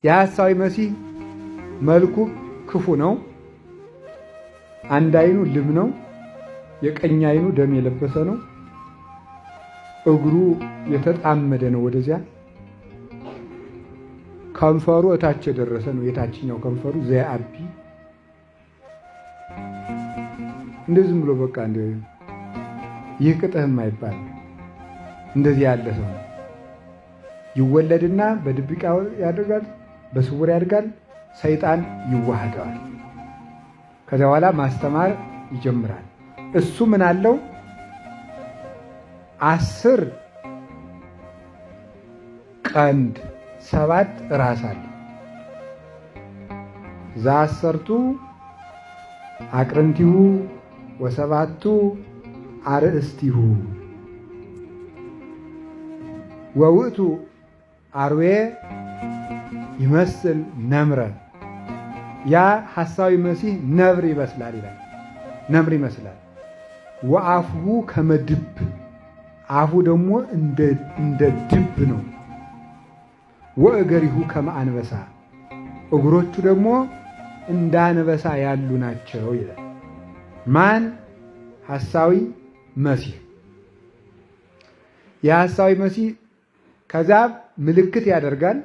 የሐሳዊ መሲህ መልኩ ክፉ ነው። አንድ አይኑ ልም ነው። የቀኝ አይኑ ደም የለበሰ ነው። እግሩ የተጣመደ ነው ወደዚያ። ከንፈሩ እታች የደረሰ ነው። የታችኛው ከንፈሩ ዘያአቢ እንደዚህ ብሎ በቃ ይህ ቅጥህም አይባል እንደዚህ ያለ ሰው ነው። ይወለድና በድብቅ ያደርጋል፣ በስውር ያድጋል። ሰይጣን ይዋሃደዋል። ከዚያ በኋላ ማስተማር ይጀምራል። እሱ ምን አለው? 10 ቀንድ 7 ራስ አለ። ዘአሰርቱ አቅርንቲሁ ወሰባቱ አርእስቲሁ ወውእቱ አርዌ ይመስል ነምረ። ያ ሐሳዊ መሲህ ነብር ይመስላል ይላል። ነብር ይመስላል። ወአፍሁ ከመድብ፣ አፉ ደግሞ እንደ ድብ ነው። ወእገሪሁ ከመአንበሳ፣ እግሮቹ ደግሞ እንደ አንበሳ ያሉ ናቸው ይላል። ማን? ሐሳዊ መሲህ። የሐሳዊ መሲህ ከዛ ምልክት ያደርጋል።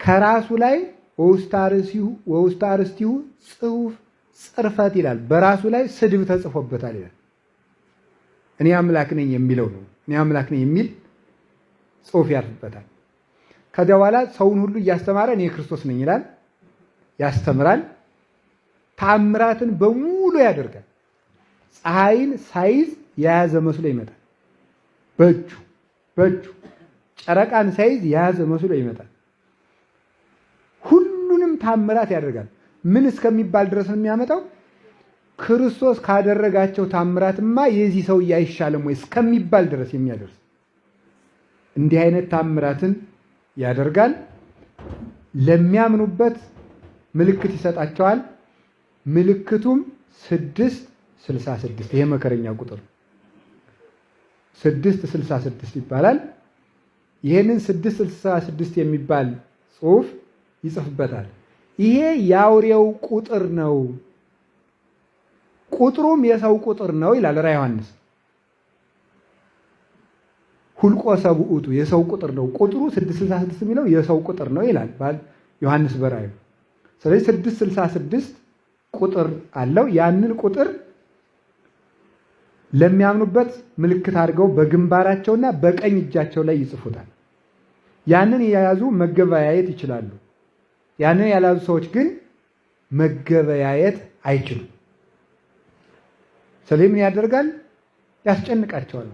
ከራሱ ላይ ወውስተ አርእስቲሁ ጽሑፍ ጽርፈት ይላል። በራሱ ላይ ስድብ ተጽፎበታል ይላል። እኔ አምላክ ነኝ የሚለው ነው። እኔ አምላክ ነኝ የሚል ጽሑፍ ያርፍበታል። ከዚያ በኋላ ሰውን ሁሉ እያስተማረ እኔ ክርስቶስ ነኝ ይላል። ያስተምራል። ተአምራትን በሙሉ ያደርጋል። ፀሐይን ሳይዝ የያዘ መስሎ ይመጣል። በእጁ ጨረቃን ሳይዝ የያዘ መስሎ ይመጣል። ሁሉንም ታምራት ያደርጋል። ምን እስከሚባል ድረስ ነው የሚያመጣው? ክርስቶስ ካደረጋቸው ታምራትማ የዚህ ሰውዬ አይሻልም ወይ እስከሚባል ድረስ የሚያደርስ እንዲህ አይነት ታምራትን ያደርጋል። ለሚያምኑበት ምልክት ይሰጣቸዋል። ምልክቱም 666 ይሄ መከረኛ ቁጥር 666 ይባላል። ይሄንን 666 የሚባል ጽሑፍ ይጽፍበታል። ይሄ የአውሬው ቁጥር ነው፣ ቁጥሩም የሰው ቁጥር ነው ይላል ራዕየ ዮሐንስ። ሁልቆ ሰብኡቱ የሰው ቁጥር ነው። ቁጥሩ 666 የሚለው የሰው ቁጥር ነው ይላል ዮሐንስ በራእዩ። ስለዚህ 666 ቁጥር አለው። ያንን ቁጥር ለሚያምኑበት ምልክት አድርገው በግንባራቸውና በቀኝ እጃቸው ላይ ይጽፉታል። ያንን የያዙ መገበያየት ይችላሉ። ያንን ያልያዙ ሰዎች ግን መገበያየት አይችሉም። ስለዚህ ምን ያደርጋል? ያስጨንቃቸዋል።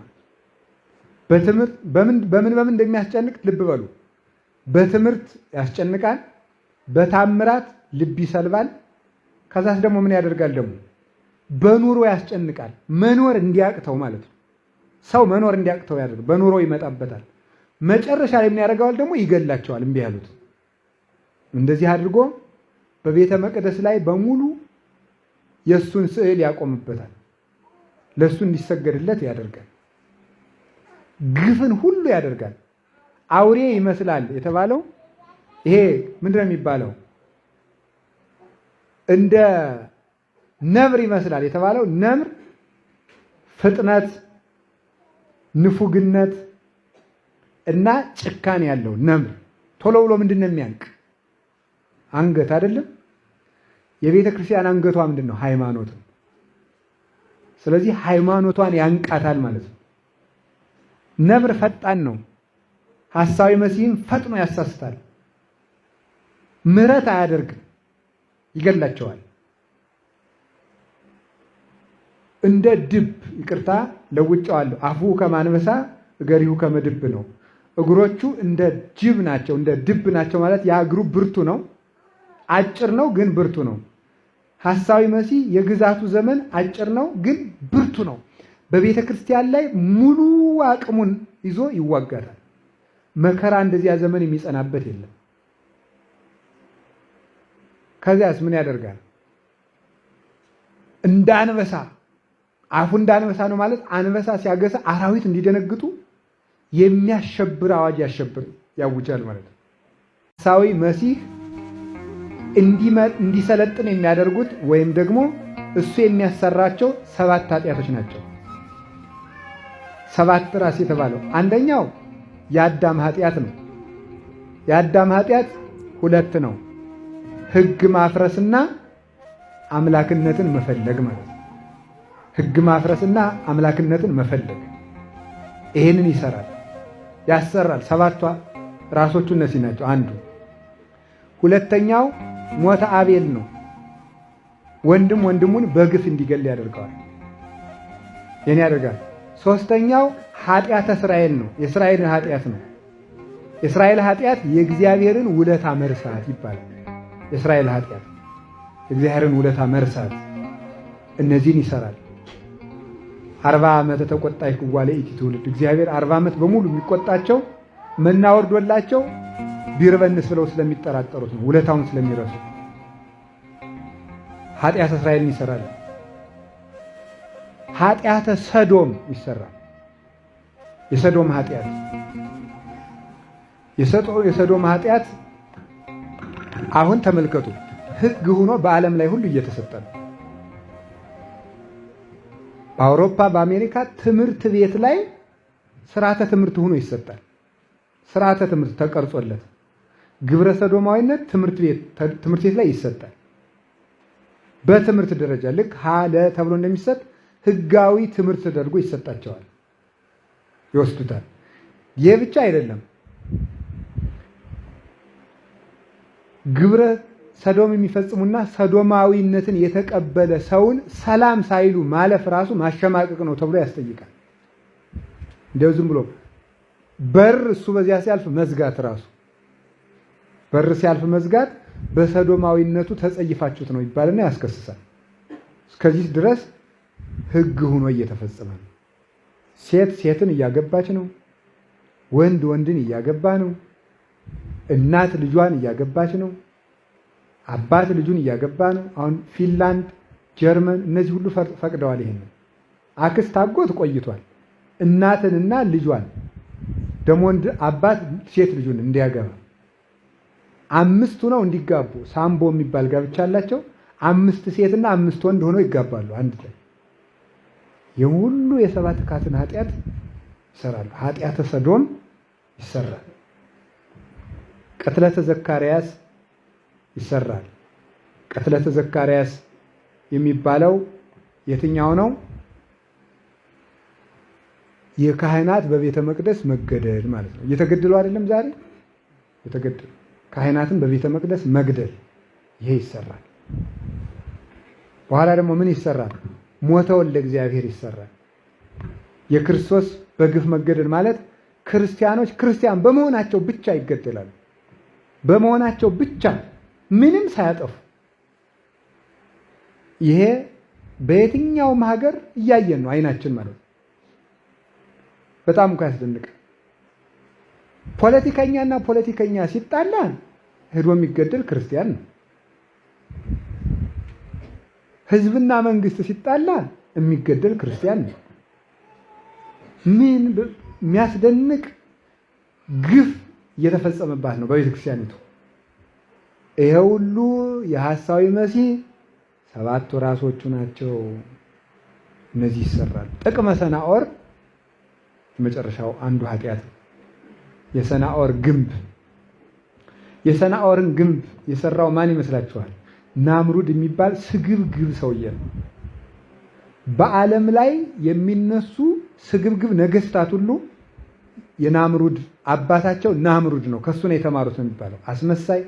በትምህርት በምን እንደሚያስጨንቅ ልብ በሉ። በትምህርት ያስጨንቃል። በታምራት ልብ ይሰልባል። ከዛስ ደግሞ ምን ያደርጋል? ደግሞ በኑሮ ያስጨንቃል። መኖር እንዲያቅተው ማለት ነው። ሰው መኖር እንዲያቅተው ያደርጋል። በኑሮ ይመጣበታል። መጨረሻ ላይ ምን ያደርገዋል? ደግሞ ይገላቸዋል። እምቢ ያሉት እንደዚህ አድርጎ በቤተ መቅደስ ላይ በሙሉ የእሱን ስዕል ያቆምበታል። ለእሱ እንዲሰገድለት ያደርጋል። ግፍን ሁሉ ያደርጋል። አውሬ ይመስላል የተባለው ይሄ ምንድን ነው የሚባለው? እንደ ነብር ይመስላል የተባለው ነምር ፍጥነት፣ ንፉግነት እና ጭካኔ ያለው ነምር ቶሎ ብሎ ምንድን ነው የሚያንቅ? አንገት አይደለም። የቤተ ክርስቲያን አንገቷ ምንድን ነው? ሃይማኖት ነው። ስለዚህ ሃይማኖቷን ያንቃታል ማለት ነው። ነብር ፈጣን ነው። ሐሳዊ መሲህም ፈጥኖ ያሳስታል። ምሕረት አያደርግም፣ ይገላቸዋል። እንደ ድብ ይቅርታ ለውጫዋለሁ። አፉ ከማንበሳ እገሪሁ ከመድብ ነው። እግሮቹ እንደ ጅብ ናቸው፣ እንደ ድብ ናቸው ማለት ያ እግሩ ብርቱ ነው። አጭር ነው ግን ብርቱ ነው። ሐሳዊ መሲህ የግዛቱ ዘመን አጭር ነው ግን ብርቱ ነው። በቤተ ክርስቲያን ላይ ሙሉ አቅሙን ይዞ ይዋጋታል። መከራ እንደዚያ ዘመን የሚጸናበት የለም። ከዚያስ ምን ያደርጋል? እንደ አንበሳ አፉ እንደ አንበሳ ነው ማለት አንበሳ ሲያገሳ አራዊት እንዲደነግጡ የሚያሸብር አዋጅ ያውጃል ማለት ነው። ሐሳዊ መሲህ እንዲሰለጥን የሚያደርጉት ወይም ደግሞ እሱ የሚያሰራቸው 7 ኃጢአቶች ናቸው። 7 ራስ የተባለው አንደኛው የአዳም ኃጢአት ነው። የአዳም ኃጢአት 2 ነው። ሕግ ማፍረስና አምላክነትን መፈለግ ማለት ነው። ሕግ ማፍረስና አምላክነትን መፈለግ ይሄንን ይሰራል፣ ያሰራል። 7ቷ ራሶቹ እነዚህ ናቸው። አንዱ። ሁለተኛው ሞተ አቤል ነው። ወንድም ወንድሙን በግፍ እንዲገል ያደርገዋል። የኔ ያደርጋል። 3ኛው ኃጢአተ እስራኤል ነው። የእስራኤል ኃጢአት ነው። የእስራኤል ኃጢአት የእግዚአብሔርን ውለታ መርሳት ይባላል። የእስራኤል ኃጢአት የእግዚአብሔርን ውለታ መርሳት፣ እነዚህን ይሰራል። 40 ዓመት ተቆጣይ ክዋለ ኢቲ ትውልድ እግዚአብሔር 40 ዓመት በሙሉ የሚቆጣቸው መና ወርዶላቸው ቢርበንስ ብለው ስለሚጠራጠሩት ነው፣ ውለታውን ስለሚረሱ። ኃጢአተ እስራኤልን ይሰራል። ኃጢአተ ሰዶም ይሰራል። የሰዶም ኃጢአት የሰዶም ኃጢአት አሁን ተመልከቱ፣ ሕግ ሆኖ በዓለም ላይ ሁሉ እየተሰጠ ነው። በአውሮፓ በአሜሪካ ትምህርት ቤት ላይ ስርዓተ ትምህርት ሆኖ ይሰጣል። ስርዓተ ትምህርት ተቀርጾለት ግብረ ሰዶማዊነት ትምህርት ቤት ላይ ይሰጣል። በትምህርት ደረጃ ልክ ሀለ ተብሎ እንደሚሰጥ ህጋዊ ትምህርት ተደርጎ ይሰጣቸዋል፣ ይወስዱታል። ይህ ብቻ አይደለም። ግብረ ሰዶም የሚፈጽሙና ሰዶማዊነትን የተቀበለ ሰውን ሰላም ሳይሉ ማለፍ ራሱ ማሸማቀቅ ነው ተብሎ ያስጠይቃል። እንደው ዝም ብሎ በር እሱ በዚያ ሲያልፍ መዝጋት ራሱ በር ሲያልፍ መዝጋት በሰዶማዊነቱ ተጸይፋችሁት ነው ይባልና ያስከስሳል። እስከዚህ ድረስ ህግ ሆኖ እየተፈጸመ ነው። ሴት ሴትን እያገባች ነው። ወንድ ወንድን እያገባ ነው። እናት ልጇን እያገባች ነው። አባት ልጁን እያገባ ነው። አሁን ፊንላንድ፣ ጀርመን እነዚህ ሁሉ ፈቅደዋል። ይሄን አክስት አጎት ቆይቷል። እናትንና ልጇን ደግሞ ወንድ አባት ሴት ልጁን እንዲያገባ 5 ነው እንዲጋቡ ሳምቦ የሚባል ጋብቻ አላቸው። 5 ሴትና 5 ወንድ ሆነው ይጋባሉ አንድ ላይ። የሁሉ የ7 ካትን ኃጢአት ይሰራሉ። ኃጢአተ ሰዶም ይሰራል። ቅትለተ ዘካርያስ ይሰራል። ቅትለተ ዘካርያስ የሚባለው የትኛው ነው? የካህናት በቤተ መቅደስ መገደል ማለት ነው። እየተገደሉ አይደለም ዛሬ የተገደሉ ካህናትን በቤተ መቅደስ መግደል፣ ይሄ ይሰራል። በኋላ ደግሞ ምን ይሰራል? ሞተ ወልደ እግዚአብሔር ይሰራል። የክርስቶስ በግፍ መገደል ማለት ክርስቲያኖች ክርስቲያን በመሆናቸው ብቻ ይገደላሉ። በመሆናቸው ብቻ ምንም ሳያጠፉ። ይሄ በየትኛውም ሀገር እያየን ነው፣ አይናችን ማለት ነው። በጣም እኮ ያስደንቃል። ፖለቲከኛና ፖለቲከኛ ሲጣላ ሄዶ የሚገደል ክርስቲያን ነው። ህዝብና መንግስት ሲጣላ የሚገደል ክርስቲያን ነው። ምን የሚያስደንቅ ግፍ እየተፈጸመባት ነው በቤተ ክርስቲያኒቱ። ይሄ ሁሉ የሐሳዊ መሲህ 7 ራሶቹ ናቸው። እነዚህ ይሰራሉ። ጥቅመ ሰናኦር የመጨረሻው አንዱ ኃጢአት የሰናኦር ግንብ። የሰናኦርን ግንብ የሰራው ማን ይመስላችኋል? ናምሩድ የሚባል ስግብግብ ሰውዬ ነው። በዓለም ላይ የሚነሱ ስግብግብ ነገስታት ሁሉ የናምሩድ አባታቸው ናምሩድ ነው። ከሱ ነው የተማሩት ነው የሚባለው። አስመሳይ፣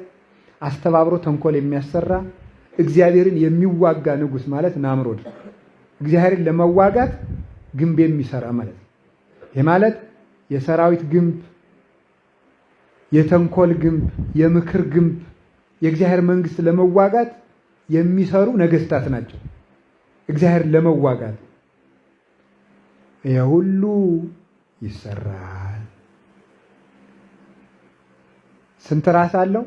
አስተባብሮ ተንኮል የሚያሰራ እግዚአብሔርን የሚዋጋ ንጉስ ማለት ናምሩድ። እግዚአብሔርን ለመዋጋት ግንብ የሚሰራ ማለት ነው። ይህ ማለት የሰራዊት ግንብ፣ የተንኮል ግንብ፣ የምክር ግንብ፣ የእግዚአብሔር መንግስት ለመዋጋት የሚሰሩ ነገስታት ናቸው። እግዚአብሔር ለመዋጋት ይሄ ሁሉ ይሰራል። ስንት ራስ አለው?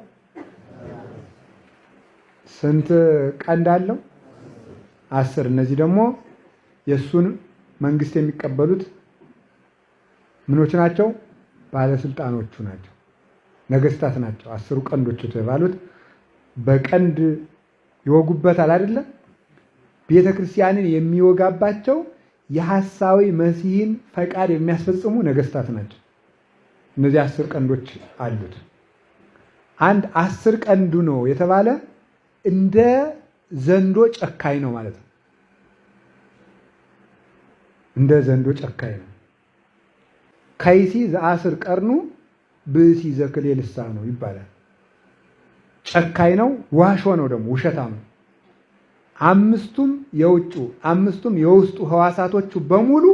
ስንት ቀንድ አለው? 10። እነዚህ ደግሞ የእሱን መንግስት የሚቀበሉት ምኖች ናቸው? ባለስልጣኖቹ ናቸው። ነገስታት ናቸው። 10 ቀንዶች የተባሉት በቀንድ ይወጉበታል አይደለም? ቤተክርስቲያንን የሚወጋባቸው የሐሳዊ መሲህን ፈቃድ የሚያስፈጽሙ ነገስታት ናቸው። እነዚህ 10 ቀንዶች አሉት። አንድ 10 ቀንዱ ነው የተባለ እንደ ዘንዶ ጨካኝ ነው ማለት ነው። እንደ ዘንዶ ጨካኝ ነው። ከይሲ ዘአስር ቀርኑ ብእሲ ዘክሌ ልሳኑ ነው ይባላል። ጨካኝ ነው፣ ዋሾ ነው፣ ደግሞ ውሸታም ነው። 5ቱም የውጩ 5ቱም የውስጡ ህዋሳቶቹ በሙሉ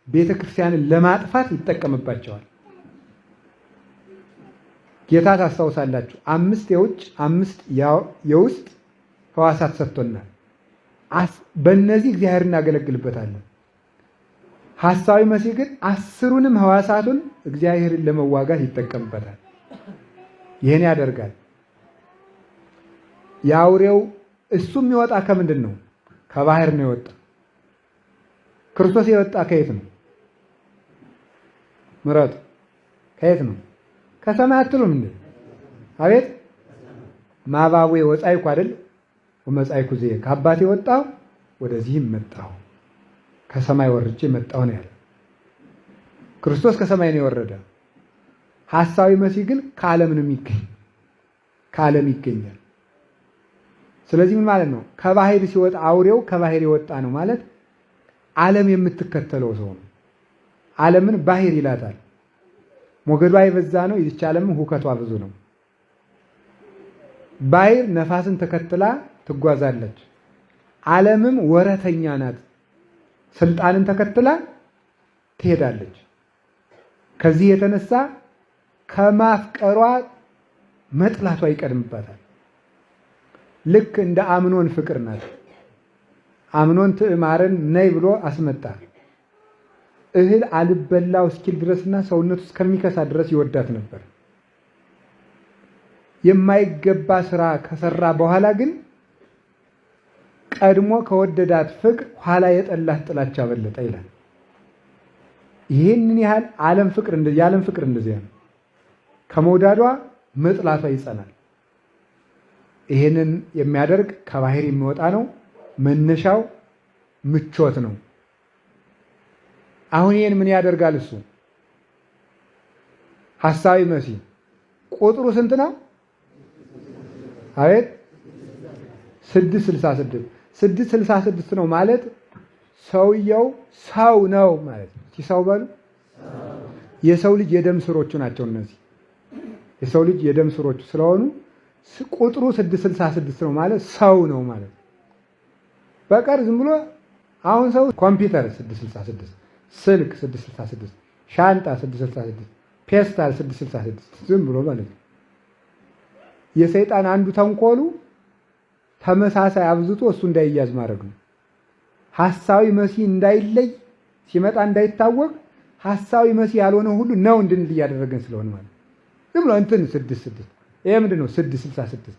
ቤተክርስቲያንን ለማጥፋት ይጠቀምባቸዋል። ጌታ ታስታውሳላችሁ፣ 5 የውጭ 5 የውስጥ ህዋሳት ሰጥቶናል። በእነዚህ እግዚአብሔር እናገለግልበታለን። ሐሳዊ መሲህ ግን 10ሩንም ህዋሳቱን እግዚአብሔርን ለመዋጋት ይጠቀምበታል። ይህን ያደርጋል። የአውሬው እሱም የወጣ ከምንድን ነው? ከባህር ነው የወጣ። ክርስቶስ የወጣ ከየት ነው? ምረጡ። ከየት ነው? ከሰማይ አትሉም እንዴ? አቤት ማባቡ ወጻይኩ አይደል? ወመጻይኩ ዘየ ከአባቴ ወጣሁ ወደዚህም መጣሁ፣ ከሰማይ ወርጄ መጣሁ ነው ያለ። ክርስቶስ ከሰማይ ነው የወረደ። ሐሳዊ መሲህ ግን ከዓለም ነው የሚገኝ፣ ከዓለም ይገኛል። ስለዚህ ምን ማለት ነው? ከባህር ሲወጣ አውሬው ከባህር የወጣ ነው ማለት ዓለም የምትከተለው ሰው ነው። ዓለምን ባህር ይላታል። ሞገዷ የበዛ ነው። ይህች ዓለም ሁከቷ ብዙ ነው። ባህር ነፋስን ተከትላ ትጓዛለች። ዓለምም ወረተኛ ናት። ስልጣንን ተከትላ ትሄዳለች። ከዚህ የተነሳ ከማፍቀሯ መጥላቷ ይቀድምባታል። ልክ እንደ አምኖን ፍቅር ናት። አምኖን ትዕማርን ነይ ብሎ አስመጣ። እህል አልበላው እስኪል ድረስና ሰውነቱ እስከሚከሳ ድረስ ይወዳት ነበር። የማይገባ ስራ ከሰራ በኋላ ግን ቀድሞ ከወደዳት ፍቅር ኋላ የጠላት ጥላቻ በለጠ ይላል። ይህንን ያህል የዓለም ፍቅር እንደዚያ ነው። ከመውዳዷ መጥላቷ ይጸናል። ይህንን የሚያደርግ ከባህር የሚወጣ ነው። መነሻው ምቾት ነው። አሁን ይህን ምን ያደርጋል እሱ? ሐሳዊ መሲህ ቁጥሩ ስንት ነው? አቤት 666 666 ነው ማለት ሰውየው ሰው ነው ማለት ነው። ሲሰው በሉ የሰው ልጅ የደም ስሮቹ ናቸው እነዚህ። የሰው ልጅ የደም ስሮቹ ስለሆኑ ቁጥሩ 666 ነው ማለት ሰው ነው ማለት ነው። በቀር ዝም ብሎ አሁን ሰው ኮምፒውተር 666፣ ስልክ 666፣ ሻንጣ 666፣ ፔስታል 666 ዝም ብሎ ማለት ነው። የሰይጣን አንዱ ተንኮሉ ተመሳሳይ አብዝቶ እሱ እንዳይያዝ ማድረግ ነው። ሐሳዊ መሲህ እንዳይለይ ሲመጣ እንዳይታወቅ ሐሳዊ መሲህ ያልሆነ ሁሉ ነው እንድንል እያደረገን ስለሆነ ማለት ዝም ብሎ እንትን 66 ይሄ ምንድን ነው? 666